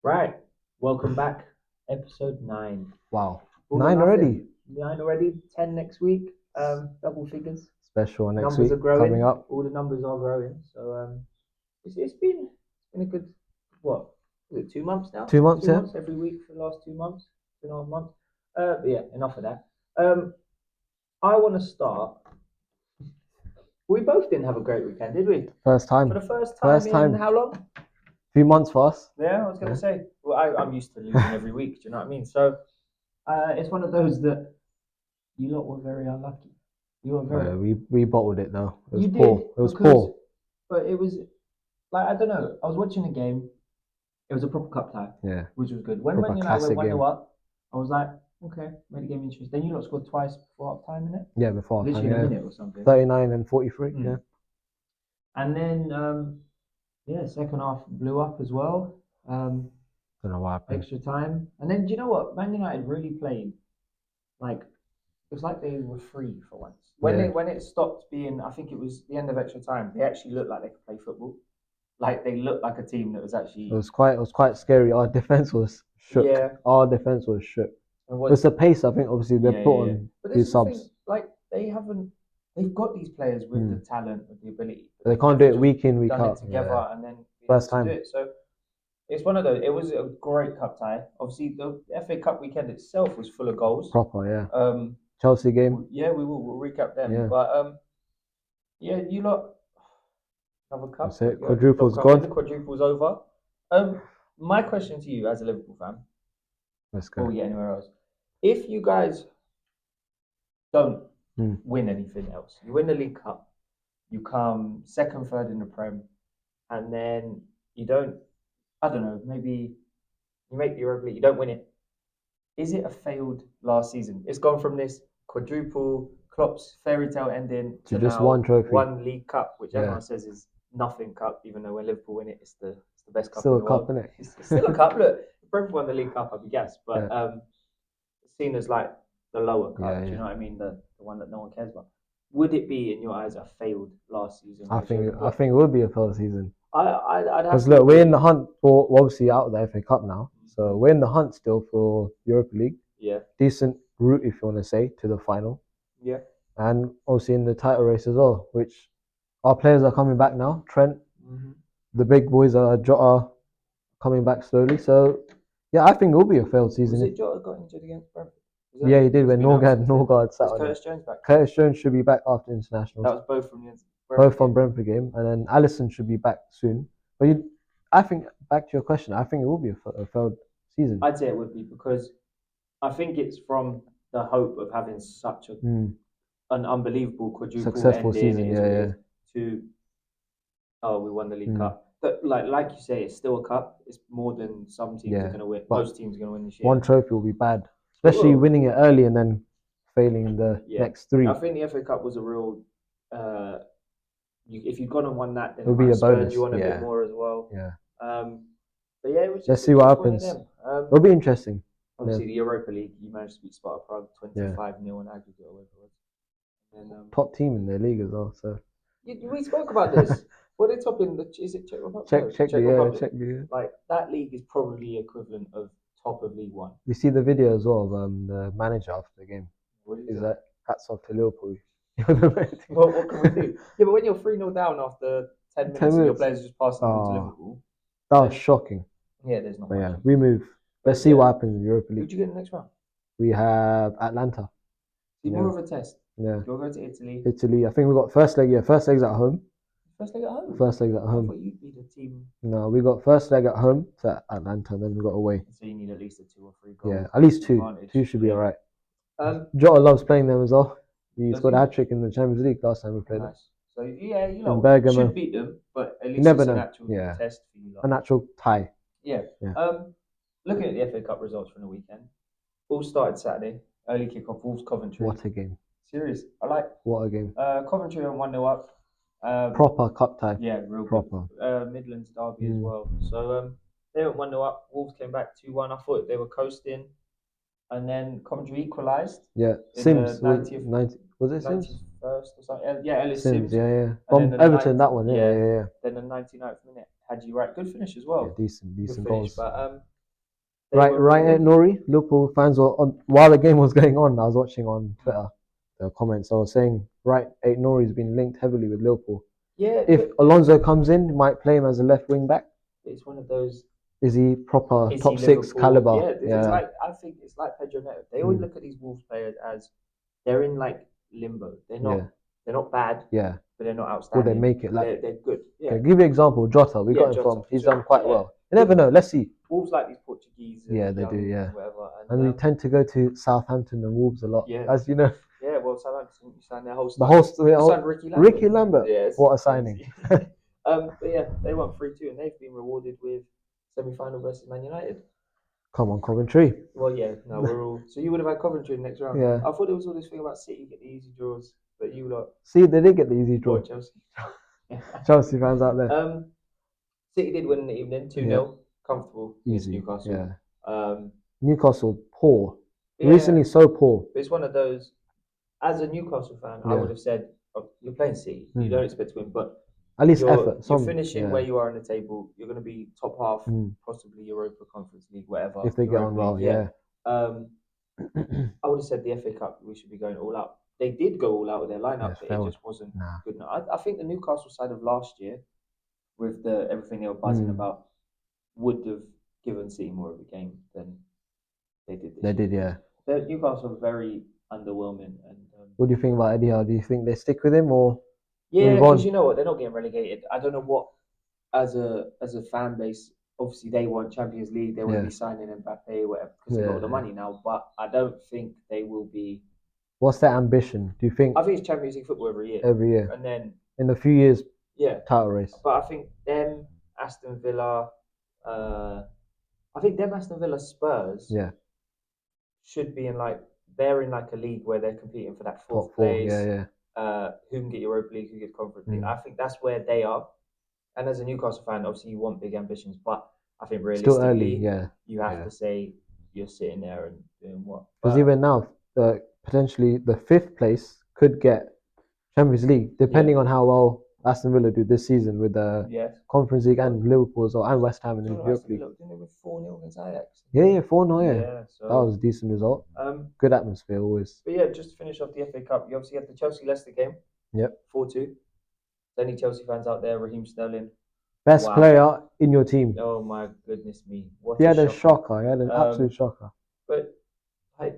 Right. Welcome back. Episode 9. Wow. All or 9 already. nothing. 9 already. 10 next week. Double figures. Special next Numbers week are growing. coming up. All the numbers are growing. So it's been a good what? Was it 2 months now? 2 months, 2 yeah. months every week for the last 2 months. 2.5 months. But yeah, enough of that. I want to start. We both didn't have a great weekend, did we? First time. For the first time in how long? 2 months for us. Yeah, I was going to say. Well, I'm used to losing every week. Do you know what I mean? So it's one of those that you lot were very unlucky. You were very. We bottled it though. It was You poor. did. It was poor. But it was like I don't know. I was watching a game. It was a proper cup tie. Yeah. Which was good. When Proper Man United went classic 1-0 game. up, I was like, okay, made the game interesting. Then you lot scored twice before half time, innit? Yeah, before half time. Literally Yeah. a minute or something. 39 and 43. Yeah. And then second half blew up as well. Don't know what happened. Extra time. And then do you know what? Man United really played like it was like they were free for once. When it stopped being, I think it was the end of extra time. They actually looked like they could play football. Like they looked like a team that was actually. It was quite scary. Our defense was shook. Yeah. Our defense was shook. It's the pace. I think obviously they put on these subs. Thing, like they haven't. They've got these players with the talent, with the ability. They can't do it week in, week out. Together and then first time. Do it. So it's one of those. It was a great cup tie. Obviously, the FA Cup weekend itself was full of goals. Proper, yeah. Chelsea game. Yeah, we'll recap them. Yeah. But you lot. Another cup. That's it. Quadruple's gone. The quadruple's over. My question to you as a Liverpool fan. Let's go. Before we get anywhere else, if you guys don't win anything else, you win the League Cup, you come second, third in the Prem, and then you don't. I don't know. Maybe you make the Europa League. You don't win it. Is it a failed last season? It's gone from this quadruple Klopp's fairy tale ending to just one trophy, one League Cup, which everyone says is nothing cup, even though when Liverpool win it, it's the best cup. Still in the world. Isn't it? It's still a cup. Look, if Brentford won the League Cup, I'd be gassed. But it's seen as like the lower cup. Do you know what I mean? The one that no one cares about. Would it be in your eyes a failed last season? I think it would be a failed season. I'd have because look, we're in the hunt for obviously out of the FA Cup now, so we're in the hunt still for Europa League. Yeah. Decent route, if you want to say, to the final. Yeah. And obviously in the title race as well, which our players are coming back now. Trent, the big boys are Jota coming back slowly. So yeah, I think it will be a failed season. Was it Jota got injured against Brentford? Yeah, he did when Norgard sat on it. Curtis Jones back? Curtis Jones should be back after internationals. That was both from Brentford game, and then Alisson should be back soon. But I think back to your question, I think it will be a failed season. I'd say it would be because I think it's from the hope of having such an unbelievable quadruple successful season, to we won the League Cup. But like you say, it's still a cup. It's more than some teams are going to win. Most teams are going to win this year. One trophy will be bad, especially winning it early and then failing in the next three. I think the FA Cup was a real. If you'd gone and won that, then it would be a bonus. You want a bit more as well. Yeah. But yeah, it was just, let's see what happens. It'll be interesting. Obviously, the Europa League, you managed to beat Sparta Prague 25-0 in aggregate. And, top team in their league as well. So we spoke about this. What are they topping? Is it Czech Republic? Czech Republic. Like that league is probably equivalent of top of League One. You see the video as well of the manager after the game. What is that? Hats off to Liverpool. What can we do? Yeah, but when you're 3-0 down after 10 minutes and your players just passing the ball to Liverpool. That was shocking. Yeah, there's not much. Yeah, we move. Let's see what happens in the Europa League. Who'd you get in the next round? We have Atlanta. More of a test. Yeah. You'll go to Italy. I think we got first leg. Yeah, first leg's at home. First leg at home? First leg's at home. I thought you'd be the team. No, we got first leg at home to Atlanta, and then we got away. So you need at least a 2 or 3 goals. Yeah, at least 2. Advantage. 2 should be alright. Jota loves playing them as well. He scored a hat-trick in the Champions League last time we played them. So yeah, you know, should beat them, but at least it's an actual test for you. An actual tie. Yeah. Looking at the FA Cup results from the weekend, all started Saturday. Early kickoff, Wolves Coventry. What a game! Serious, I like. What a game! Coventry on 1-0 up. Proper cup tie. Yeah, real proper. Midlands derby as well. So they went 1-0 up. Wolves came back 2-1. I thought they were coasting, and then Coventry equalised. Yeah, Sims. 90. Was it Sims? 91st or something. Yeah, Ellis Sims. Yeah. From Everton, that one. Yeah. Then the 99th minute had you right. Good finish as well. Yeah, decent goals. But Right, Nori. Liverpool fans were on while the game was going on. I was watching on Twitter the comments. I was saying right, eight Nori's been linked heavily with Liverpool. Yeah, if Alonso comes in, you might play him as a left wing back. It's one of those. Is he proper Is top he six caliber? Yeah, it's like I think it's like Pedro Neto. They always look at these Wolves players as they're in like limbo. They're not bad. Yeah. But they're not outstanding. Will they make it? Like they're good. Yeah. Okay, give you an example. Jota, we got him from. He's done quite well. You never know. Let's see. Wolves like these Portuguese. Yeah, they do. Yeah. Whatever. And we tend to go to Southampton and Wolves a lot. Yeah. As you know. Yeah. Well, Southampton signed their whole. Signed Ricky Lambert. Ricky Lambert. Yeah. What a signing. But yeah, they won 3-2, and they've been rewarded with semi-final versus Man United. Come on, Coventry. Well, yeah, no, we're all. So you would have had Coventry in the next round. Yeah. I thought there was all this thing about City get the easy draws, but you lot. See, they did get the easy draw. Chelsea. Chelsea fans out there. City did win in the evening, 2-0, comfortable. Easy. Newcastle. Yeah. Newcastle poor. Yeah. Recently, so poor. It's one of those. As a Newcastle fan, I would have said, oh, "You're playing City. You don't expect to win, but." At least effort. You're finishing where you are in the table. You're going to be top half, possibly Europa Conference League, whatever. If they get on well, yeah. I would have said the FA Cup, we should be going all out. They did go all out with their lineup, but it just wasn't good enough. I think the Newcastle side of last year, with the everything they were buzzing about, would have given City more of a game than they did this year. Yeah. Newcastle were very underwhelming. And what do you think about Eddie Howe? Do you think they stick with him or? Yeah, because you know what, they're not getting relegated. I don't know what, as a fan base, obviously they want Champions League. They want to be signing Mbappe, whatever, because they've got all the money now. But I don't think they will be. What's their ambition? Do you think? I think it's Champions League football every year. Every year, and then in a few years, title race. But I think them, Aston Villa, Aston Villa, Spurs, should be in they're in a league where they're competing for that fourth place. Who can get Europa League, who gets Conference League. I think that's where they are. And as a Newcastle fan, obviously you want big ambitions, but I think realistically, still early, you have to say you're sitting there and doing what. Because even now, potentially the fifth place could get Champions League, depending on how well Aston Villa do this season with the Conference League and Liverpool as well, and West Ham in the Europa League. Didn't they win 4-0 against Ajax? 4-0, yeah. So, that was a decent result. Good atmosphere always. But yeah, just to finish off the FA Cup, you obviously had the Chelsea-Leicester game. 4-2. Any Chelsea fans out there, Raheem Sterling. Best player in your team. Oh my goodness me. He had a shocker. He had an absolute shocker. But it's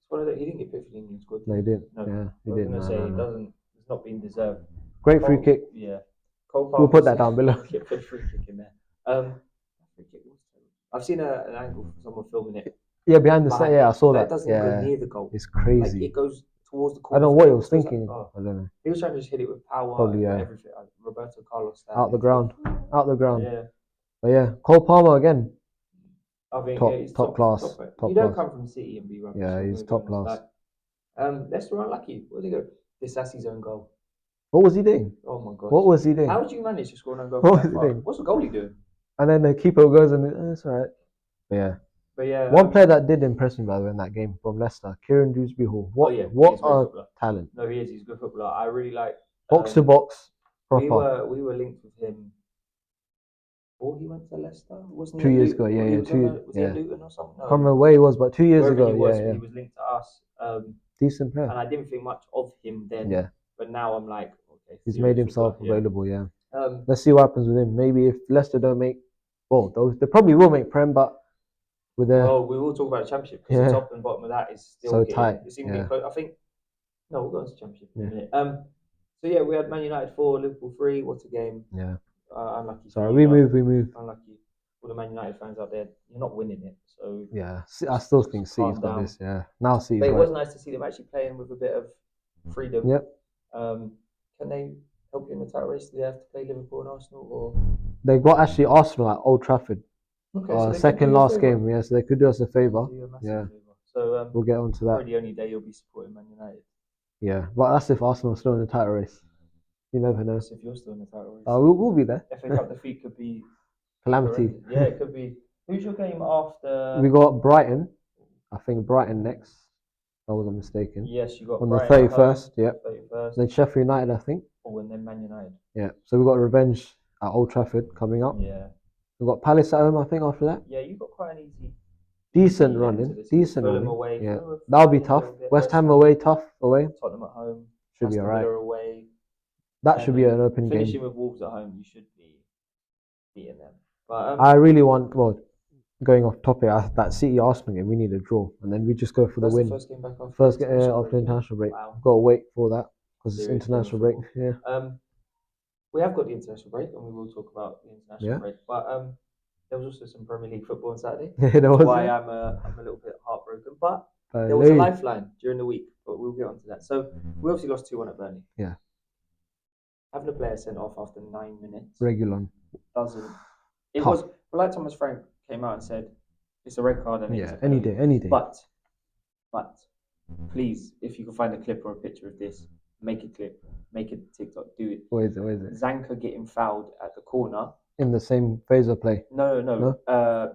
one of he didn't get picked for the England squad. No, he didn't. No, he didn't. It's not been deserved. Great free kick. Yeah. We'll put that down below. Put a free kick in there. Free kick was terrible. I've seen an angle from someone filming it. Yeah, behind the set. Yeah, I saw that. It doesn't go near the goal. It's crazy. It goes towards the corner. I don't know what he was thinking. I don't know. He was trying to just hit it with power. Probably, everything. Roberto Carlos. Out the ground. Yeah. But yeah, Cole Palmer again. I think top class. You don't come from City and be rubbish. Yeah, he's top class. Leicester unlucky. Where did he go? Disasi's own goal. What was he doing? Oh my god. What was he doing? How did you manage to score an own goal? What was he doing? What's the goalie doing? And then the keeper goes and it's alright. But yeah. One player that did impress me by the way in that game from Leicester, Kieran Dewsbury-Hall. What a talent. No, he is. He's a good footballer. I really like box to box. Proper. We were linked with him. Before he went to Leicester, wasn't he? 2 years ago, yeah. Was he at Luton or something? No. I can't remember where he was, but 2 years ago, he was linked to us. Decent player. And I didn't think much of him then. Yeah. But now I'm like, okay. He's made himself available, yeah. Let's see what happens with him. Maybe if Leicester don't make, they probably will make Prem, but with their. Oh, we will talk about the Championship because the top and bottom of that is still so tight. It's even close. I think. No, we'll go into the Championship in a minute. So yeah, we had Man United 4, Liverpool 3. What a game! Yeah. Unlucky. Sorry, we move. Unlucky. All the Man United fans out there, you're not winning it. So yeah, I still think City's got this. Yeah, now City's. But it was nice to see them actually playing with a bit of freedom. Yep. Can they help you in the title race? Do they have to play Liverpool and Arsenal, or they've got actually Arsenal at Old Trafford? Okay, so second last game. Yeah, so they could do us a favour. Yeah. Favor. So we'll get on to that. Probably the only day you'll be supporting Man United. Yeah, but that's if Arsenal's still in the title race. You never know. That's if you're still in the title race. We'll be there. FA Cup defeat could be calamity. Yeah, it could be. Who's your game after? We got Brighton. I think Brighton next. If I wasn't mistaken. Yes, you got on Brighton the 31st. Yep. 31st. Then Sheffield United, I think. Oh, and then Man United. Yeah. So we got revenge at Old Trafford coming up. Yeah. We've got Palace at home, I think, after that. Yeah, you got quite an easy. Decent running. Decent running. Away, yeah, that'll be tough. West Ham away, tough away. Tottenham at home. Should be alright. Away. That should be an open game. Finishing with Wolves at home, you should be beating them. But I really want. Well, going off topic, that City Arsenal game, we need a draw, and then we just go for the win. The first game back after after international break. Wow. Got to wait for that because it's international break. Yeah. We have got the international break, and we will talk about the international break. But there was also some Premier League football on Saturday. Yeah, there was. That's why I'm a little bit heartbroken. But there was a lifeline during the week, but we'll get onto that. So we obviously lost 2-1 at Burnley. Yeah. Having a player sent off after 9 minutes. Regulon. Doesn't. It was. Well, like Thomas Frank came out and said, it's a red card. And any day. But please, if you can find a clip or a picture of this, make a clip, make a TikTok, do it. Where is it? Zanka getting fouled at the corner. In the same phase of play? No.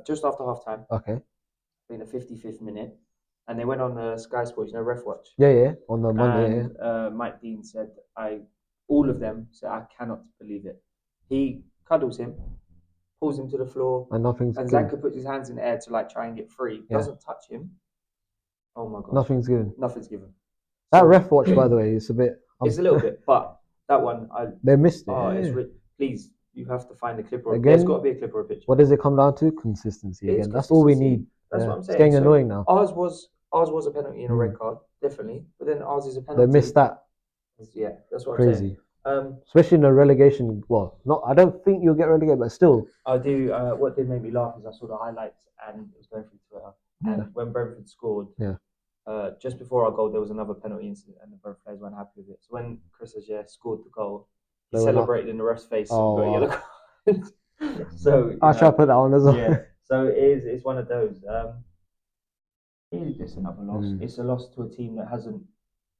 Just after half time. Okay. In the 55th minute. And they went on Sky Sports, Ref Watch. Yeah, on the Monday. And Mike Dean said, all of them said, I cannot believe it. He cuddles him, pulls him to the floor, and Zanka puts his hands in the air to try and get free. Doesn't touch him. Oh my god. Nothing's given. That Ref Watch, by the way, it's a bit. It's a little bit, but that one they missed it. It's please, you have to find a clip or there's got to be a clip or a picture. What does it come down to? Consistency again. That's all we need. That's what I'm saying. It's getting annoying now. Ours was a penalty and a red card, definitely. But then ours is a penalty. They missed that. Yeah, that's what I'm saying. Especially in a relegation. Well, I don't think you'll get relegated, but still. I do. What did make me laugh is I saw the highlights and it was going through Twitter. And when Brentford scored, just before our goal, there was another penalty incident, and the both players weren't happy with it. So when Chris Ajer scored the goal, he celebrated in the ref's face and got a yellow card. So I'll try to put that on as well. Yeah. So it's one of those. It's another loss. It's a loss to a team that hasn't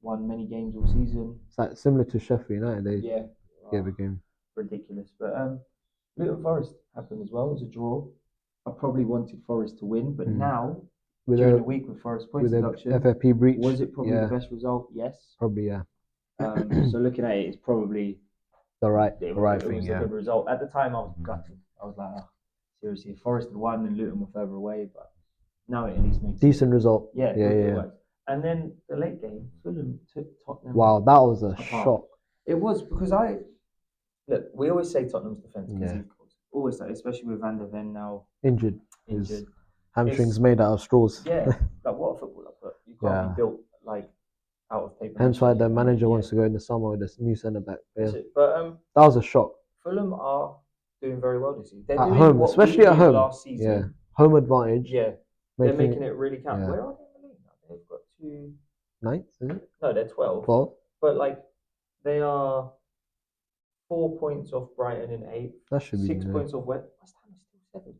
won many games all season. It's like similar to Sheffield United. They gave a game. Ridiculous. But Luton Forest happened as well. It was a draw. I probably wanted Forest to win, but now during the week with Forest points deduction, FFP breach, was it probably the best result? Yes. Probably, yeah. So looking at it, it's probably the right thing. It was a good result. At the time, I was gutted. I was like, seriously, if Forest had won and Luton were further away, but now it at least makes decent result. Yeah. And then the late game, Fulham took Tottenham. Wow, that was a shock. It was because we always say Tottenham's defense because always say, especially with Van der Ven now injured. His hamstrings made out of straws. Yeah, like what a footballer, but you can't be built like out of paper. Hence why the manager wants to go in the summer with this new centre back. Yeah. But that was a shock. Fulham are doing very well this season. They're at doing home, what especially we at home. Last season. Yeah, home advantage. Yeah, they're making it really count. Yeah. Where are they in the league now? They've got 2 ninth, is it? No, they're 12. 12. But they are 4 points off Brighton in 8th. That should be 6 points off West Ham is still 7th.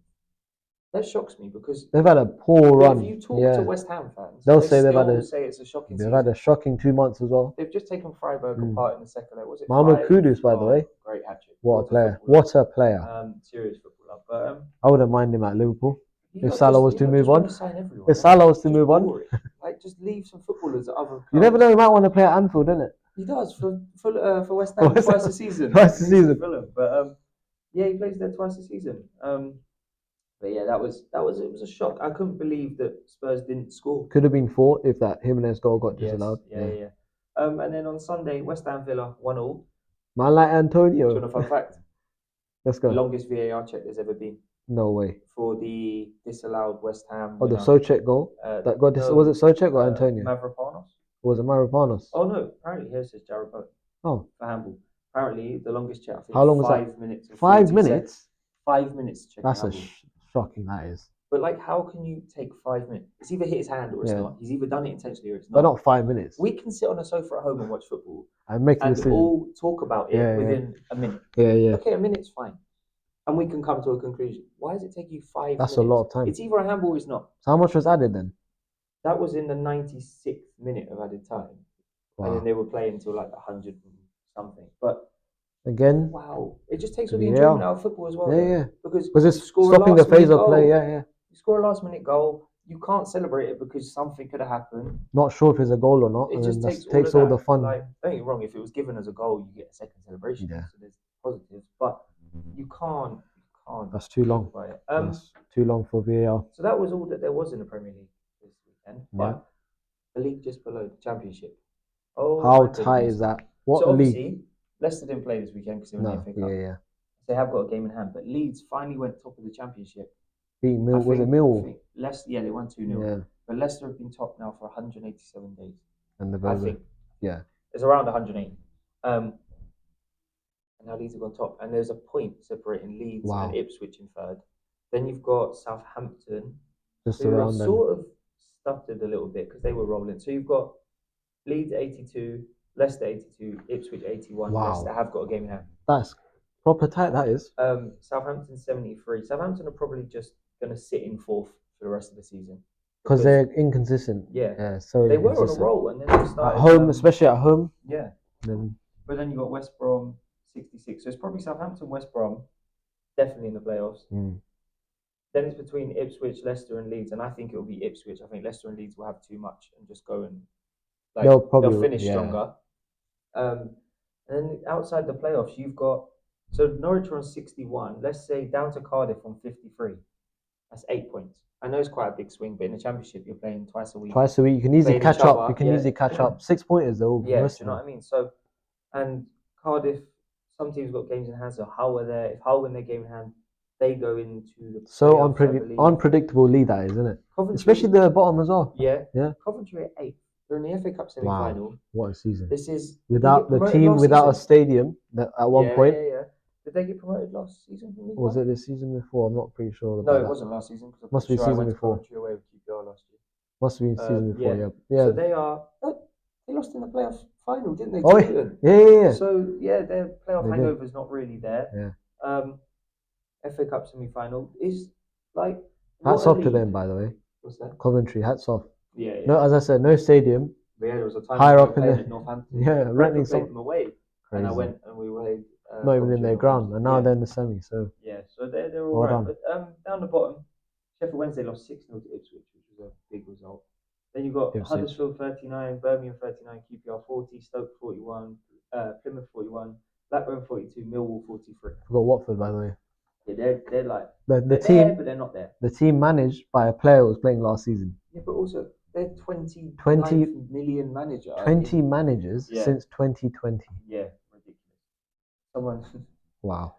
That shocks me because they've had a poor run. If you talk to West Ham fans, they'll say it's a shocking season. They've had a shocking 2 months as well. They've just taken Freiburg apart in the second leg. Was it Mahmoud Kudus, by the way? Great hat-trick. What a player. What a player. Serious footballer. But I wouldn't mind him at Liverpool. If Salah was to move on. If Salah was to move on. Just leave some footballers at other clubs. You never know, he might want to play at Anfield, innit? He does for West Ham twice a season. Twice a season. But he plays there twice a season. But yeah, it was a shock. I couldn't believe that Spurs didn't score. Could have been 4 if that Jimenez goal got disallowed. Yeah. And then on Sunday, West Ham Villa 1-1. Man like Antonio. Do you want a fun fact? Let's go. Longest VAR check there's ever been. No way. For the disallowed West Ham. The Souček goal? That got was it Souček or Antonio? Mavropanos. Was it Mavropanos? Oh no, apparently here it says Jarabot. Oh. For handball. Apparently the longest check, I think. How long was 5 minutes. 5 minutes? 5 minutes to check. That's shocking, that is. But how can you take 5 minutes? It's either hit his hand or it's not. He's either done it intentionally or it's not. But not 5 minutes. We can sit on a sofa at home and watch football and all talk about it within a minute. Yeah. Okay, a minute's fine. And we can come to a conclusion. Why does it take you 5 minutes? That's a lot of time. It's either a handball or it's not. So how much was added then? That was in the 96th minute of added time. Wow. And then they were playing until 100 and something. But again, wow, it just takes all the enjoyment out of football as well. Yeah. Because it's stopping the phase of play. Yeah. You score a last minute goal, you can't celebrate it because something could have happened. Not sure if it's a goal or not. It just takes all the fun. Don't get me wrong, if it was given as a goal, you get a second celebration. Yeah. So there's positives, but you can't can't. That's too long. That's too long for VAR. So that was all that there was in the Premier League this weekend. But the league just below the Championship. Oh, how tight is that? What so league? Obviously, Leicester didn't play this weekend because they were in the FA Cup. Yeah. They have got a game in hand, but Leeds finally went top of the Championship. Beat Mill. Was it Millwall? Leicester, they won 2-0. Yeah. But Leicester have been top now for 187 days. And the it's around 108. And now Leeds have gone top, and there's a point separating Leeds and Ipswich in third. Then you've got Southampton, just who around have sort of stuttered a little bit because they were rolling. So you've got Leeds 82, Leicester 82, Ipswich 81. Leicester have got a game in hand. That's proper tight, that is. Southampton 73. Southampton are probably just going to sit in fourth for the rest of the season. Because they're inconsistent. Yeah. So they were on a roll, and then they started. At home, especially at home. Yeah. But then you got West Brom 66. So it's probably Southampton, West Brom, definitely in the playoffs. Then it's between Ipswich, Leicester, and Leeds, and I think it will be Ipswich. I think Leicester and Leeds will have too much and just go and they'll finish stronger. And then outside the playoffs, you've got Norwich are on 61. Let's say down to Cardiff on 53. That's 8 points. I know it's quite a big swing, but in the Championship, you're playing twice a week. You can easily catch up. You can easily catch up. 6 pointers though. Yeah, do you know what I mean? So, and Cardiff, some teams got games in hand. So Hull were there. If Hull win their game in hand, they go into the unpredictable league, that is, isn't it? Coventry, especially the bottom as well. Yeah. Coventry at 8th. They're in the FA Cup semi-final. Wow, what a season! This is without the team without a stadium at one point. Yeah. Did they get promoted last season? Or was it the season before? I'm not pretty sure. No, it wasn't last season. Must be season before. Away with QPR last year. Must have been season before. Yeah. So they lost in the playoff final, didn't they? Yeah. So their playoff hangover is not really there. Yeah. FA Cup semi-final is like. Hats off to them, by the way. What's that? Coventry, hats off. Yeah. No, as I said, no stadium. But there was a time higher up in the Northampton. renting them away. Crazy. And I went and we played. Not even in their ground, and now they're in the semi. So so they're all right. But down the bottom, Sheffield Wednesday lost 6-0 to Ipswich, which was a big result. Then you've got Huddersfield 39, Birmingham 39, QPR 40, Stoke 41, Plymouth 41, Blackburn 42, Millwall 43. Forgot Watford, by the way. Yeah, they're like the team, there, but they're not there. The team managed by a player who was playing last season. Yeah, but also they're 20 million manager. 20 managers since 2020. Yeah, ridiculous. Someone. Wow.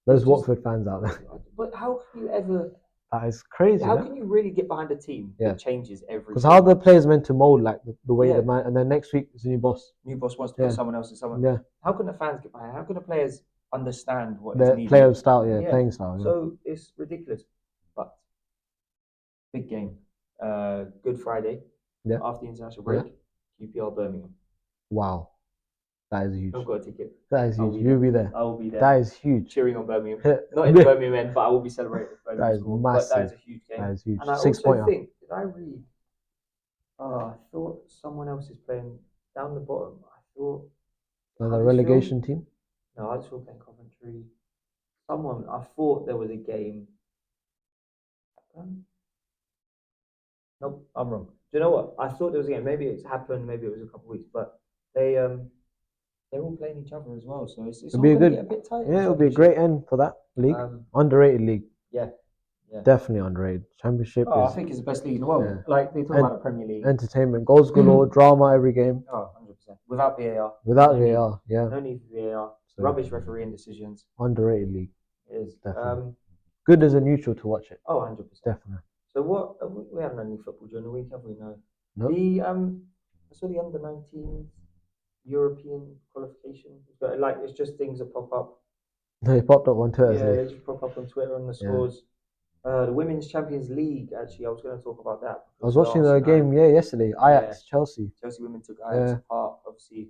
Those Watford fans out there. But how can you ever? That is crazy. How can you really get behind a team that changes every? Because how are the players meant to mold like the way the man, and then next week it's a new boss. New boss wants to put someone else in someone. Yeah. How can the fans get behind? How can the players understand what their player style? Playing style. So it's ridiculous, but big game. Good Friday. Yeah. After the international break, QPR Birmingham. Wow. That is huge. I've got a ticket. That is huge. You'll be there. I will be there. That is huge. Cheering on Birmingham. Not in the Birmingham end, but I will be celebrating. That is massive. But that is a huge game. That is huge. And I 6 also think, did I read? I thought someone else is playing down the bottom. I thought. The relegation team? No, I just saw playing Coventry. I thought there was a game. Nope, I'm wrong. Do you know what? I thought there was a game. Maybe it's happened. Maybe it was a couple of weeks, but they're all playing each other as well. So it's be a bit tight. Yeah, it'll be a great end for that league. Underrated league. Yeah. Definitely underrated. Championship. I think it's the best league in the world. Yeah. Like they talk about the Premier League. Entertainment, goals galore, drama every game. 100%. Without VAR. Without VAR, yeah. No need for VAR. So rubbish refereeing decisions. Underrated league. It is. Definitely. Good as a neutral to watch it. 100%. Definitely. So what? We haven't had any football during the week, have we? No. Nope. I saw the under-19 European qualification. It's just things that pop up. They popped up on Twitter. Yeah, they just pop up on Twitter on the scores. The Women's Champions League, actually, I was going to talk about that. I was watching the game, yesterday. Ajax, Chelsea. Chelsea women took Ajax apart, obviously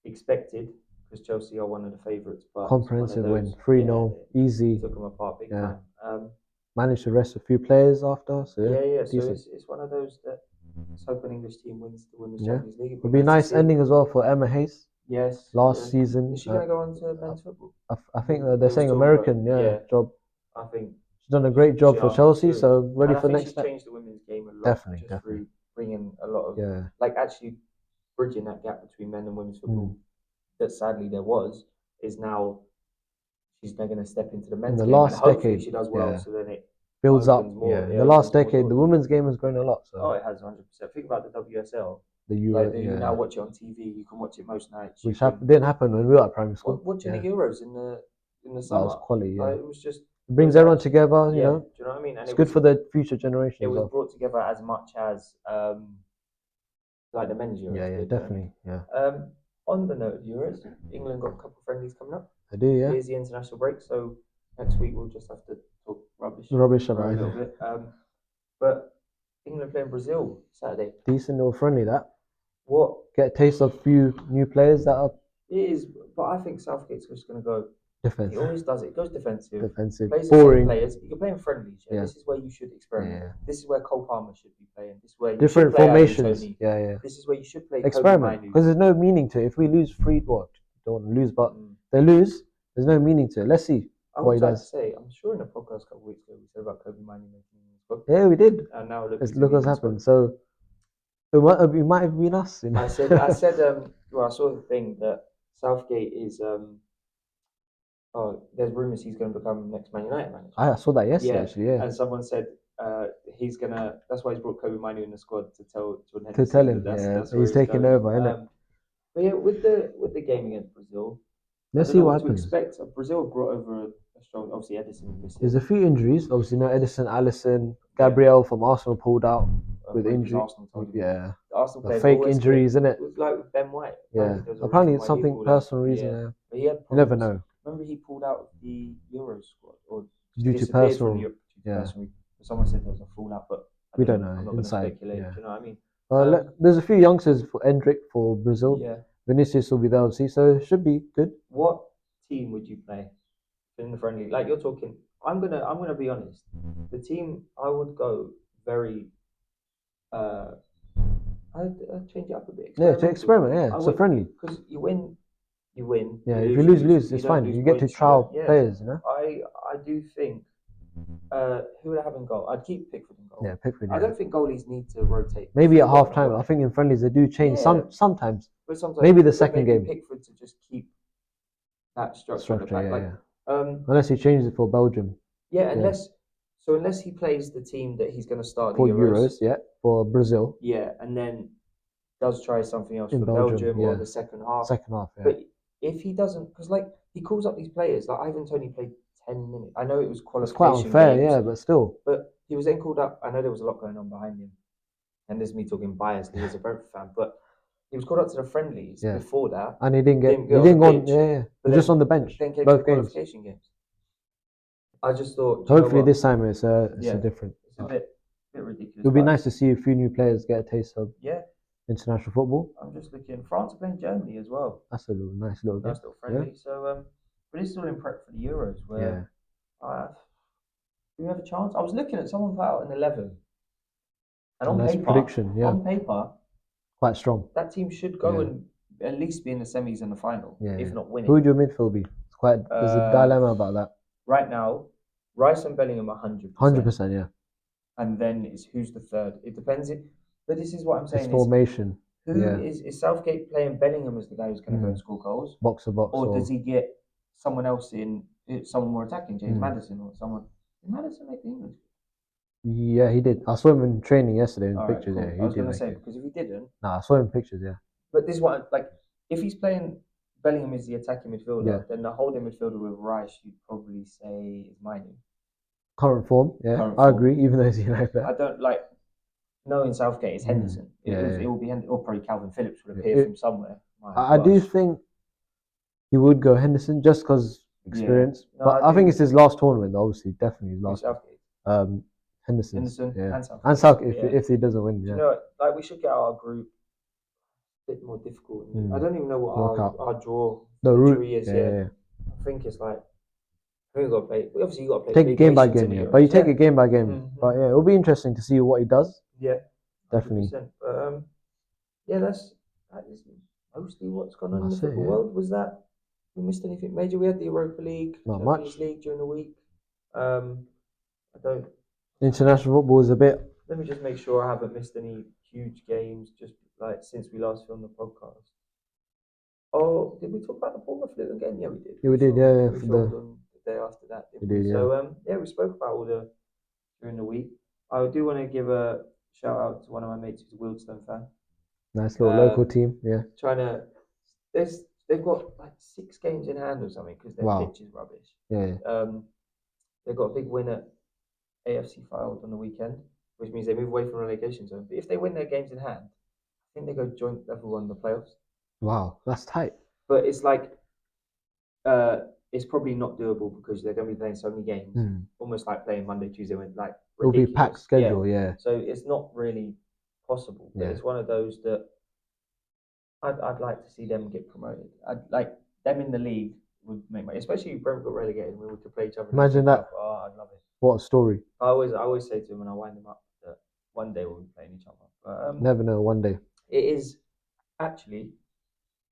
expected, because Chelsea are one of the favourites. But comprehensive win, 3-0, easy. Took them apart big time. Managed to rest a few players after. So so it's one of those that let's hope an English team wins the Women's Champions League. It'll be a nice ending as well for Emma Hayes. Yes. Last season. Is she going to go on to men's football? I think they're saying American, job. I think she's done a great job for Chelsea, so ready for next step. Changed the women's game a lot. Definitely. Through bringing a lot of actually bridging that gap between men and women's football that sadly there was is now they're going to step into the men's in the game, and last hopefully decade, she does well. So then it builds up. more. In the last decade, the women's game has grown a lot. So. Oh, it has 100%. Think about the WSL. The Euro, you now watch it on TV. You can watch it most nights. Which didn't happen when we were at primary school. Watching the Euros in the summer. That was quality. Yeah. It was just. It brings everyone together. You know. Do you know what I mean? And it's good for the future generations. It was brought together as much as like the men's Euros. Yeah, definitely. Yeah. On the note of Euros, England got a couple of friendlies coming up. They do, yeah. Here's the international break, so next week we'll just have to talk rubbish about a little bit. But England playing Brazil Saturday. Decent little friendly that. What? Get a taste of a few new players that are. It is, but I think Southgate's just going to go defensive. He always does it. It goes defensive. Plays boring players. You can play in friendlies. Yeah? This is where you should experiment. Yeah. This is where Cole Palmer should be playing. This is where you different should play formations. This is where you should play. Experiment, because there's no meaning to it. If we lose don't want to lose, but they lose. There's no meaning to it. Let's see what he does. I'm sure in a podcast a couple of weeks ago we said about Kobe Miney making the squad. Yeah, we did. And now look what's happened. So it might have been us. You know? I said I saw the thing that Southgate is there's rumours he's going to become next Man United manager. I saw that yesterday, actually. Yeah. And someone said he's gonna. That's why he's brought Kobe Manu in the squad to tell him. That's he's taking over, isn't it? But yeah, with the game against Brazil, let's see what happens. Brazil have brought over a strong. Obviously, Edison missing. There's a few injuries. Obviously, Edison, Alisson, Gabriel from Arsenal pulled out with injury. Yeah. Arsenal players fake injuries, isn't it? It was like with Ben White. Yeah. Apparently, it's something personal reason. But he had you never know. Remember, he pulled out of the Euro squad or due to personal. Someone said there was a fallout, but we don't know. I'm not inside. Do you know what I mean? There's a few youngsters for Endrick for Brazil. Yeah. Vinicius will be there, obviously, so it should be good. What team would you play in the friendly? Like you're talking, I'm gonna be honest. The team I would go very. I'd change it up a bit. To experiment. Yeah, it's a friendly. Because you win. Yeah, if you lose, it's fine. You get to trial players, you know. I do think. Who would I have in goal? I'd keep Pickford in goal. Yeah, Pickford. I don't think goalies need to rotate. Maybe at half time. I think in friendlies they do change sometimes. But sometimes. Maybe the second game. Pickford to just keep that structure. Unless he changes it for Belgium. Yeah, unless he plays the team that he's going to start for Euros, for Brazil. Yeah, and then does try something else for Belgium or the second half. Yeah. But if he doesn't, because he calls up these players, like Ivan Toney played 10 minutes. I know it was qualification. It's quite unfair, but still. But he was then called up. I know there was a lot going on behind him, and this is me talking biased. He was a Brentford fan, but he was called up to the friendlies before that, and he didn't go on. He was just on the bench. Then came both to qualification games. I just thought. Hopefully this time it's a different. It's a bit ridiculous. It would be nice to see a few new players get a taste of international football. I'm just looking. France are playing Germany as well. That's a nice little friendly. So, but it's still in prep for the Euros where. Do we have a chance? I was looking at someone put out an 11, and on paper, quite strong. That team should go and at least be in the semis and the final, if not winning. Who would your midfield be? There's a dilemma about that. Right now, Rice and Bellingham 100%. 100%, yeah. And then it's who's the third? It depends. But this is what I'm saying. It's formation. Is Southgate playing Bellingham as the guy who's going to go and score goals? Box to box. Or does he get someone else in? Someone more attacking, James Maddison or someone. Did Maddison make the England? Yeah, he did. I saw him in training yesterday in pictures. Cool. Yeah, I was going to say because if he didn't, I saw him in pictures. Yeah. But this one, if he's playing Bellingham as the attacking midfielder, then the holding midfielder with Rice, you'd probably say is Manu. Current form, I agree. Even though he's United. I don't knowing Southgate is Henderson. It will be Henderson, or probably Calvin Phillips would appear from somewhere. I do think he would go Henderson just because. Experience, but I think it's his last tournament. Obviously, definitely his last. Henderson, and Southgate if he doesn't win. You know, we should get our group a bit more difficult. I don't even know what our draw is. I think it's I think we've got to play. Obviously, you got to play. Take it game by game, but you take it game by game. But it'll be interesting to see what he does. Yeah, definitely. But that is mostly what's gone on in the football world. Was that? We missed anything major? We had the Europa League, Champions League during the week. International football is a bit. Let me just make sure I haven't missed any huge games. Just since we last filmed the podcast. Oh, did we talk about the Bournemouth Luton game? Yeah, we did. Yeah, we did. Yeah. day after that. We did, yeah. So we spoke about all during the week. I do want to give a shout out to one of my mates who's a Wealdstone fan. Nice little local team, yeah. They've got like 6 games in hand or something because their pitch is rubbish. Yeah. They've got a big win at AFC Fylde on the weekend, which means they move away from relegation zone. But if they win their games in hand, I think they go joint level on the playoffs. Wow, that's tight. But it's like, it's probably not doable because they're going to be playing so many games, almost like playing Monday, Tuesday, like ridiculous. It'll be packed schedule, yeah. So it's not really possible. But it's one of those that I'd like to see them get promoted. I'd like them in the league would make my, especially if Brentford got relegated when we could play each other. Imagine that. Oh, I'd love it. What a story. I always say to them when I wind them up that one day we'll be playing each other. But, never know, one day. It is actually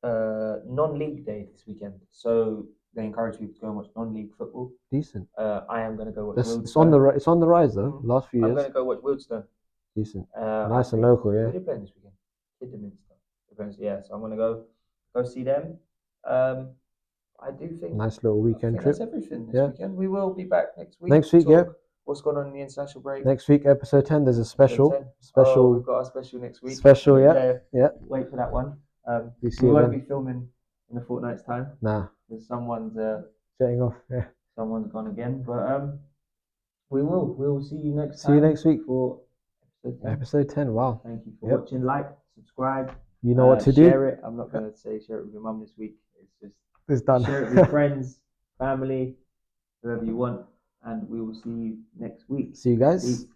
non-league day this weekend, so they encourage people to go and watch non-league football. Decent. I am going to go watch Wealdstone. It's on the rise though. Last few years. I'm going to go watch Wealdstone. Decent. Nice and local, yeah. Who are they playing this weekend? Kidderminster. Yeah, so I'm going to go see them. I do think nice little weekend trip. That's everything this weekend. We will be back next week. Next week, yeah. What's going on in the international break? Next week, episode 10. There's a special. Oh, we've got a special next week. Special, yeah. Wait for that one. We we won't be filming in a fortnight's time. Nah. Because someone's jetting off. Yeah. Someone's gone again, but we will see you next time. See you next week for episode 10. Wow. Thank you for watching. Like, subscribe. You know what to do. Share it. I'm not going to say share it with your mum this week. It's done. Share it with friends, family, whoever you want, and we will see you next week. See you guys. Peace.